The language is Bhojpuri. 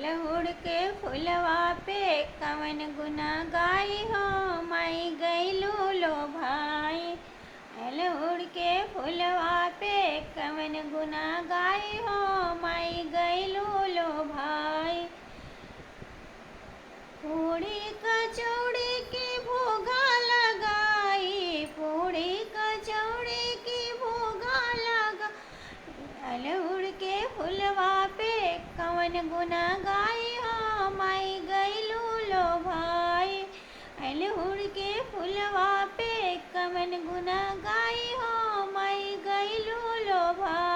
अड़हुल के फुलवा पे कवन गुना गाई हो माई गईलू लो भाई। अड़हुल के फुलवा पे कवन गुना गाई हो माई गईलू लो भाई। पूड़ी कचौड़ी की भोगा लगाई, पूड़ी कचौड़ी की भोगा लगा। अड़हुल के फुलवा पे कवन गुना गाई हो माई गईलू लो भाई। अड़हुल के फुलवा पे कवन गुना गाई हो माई गईलू लो भाई।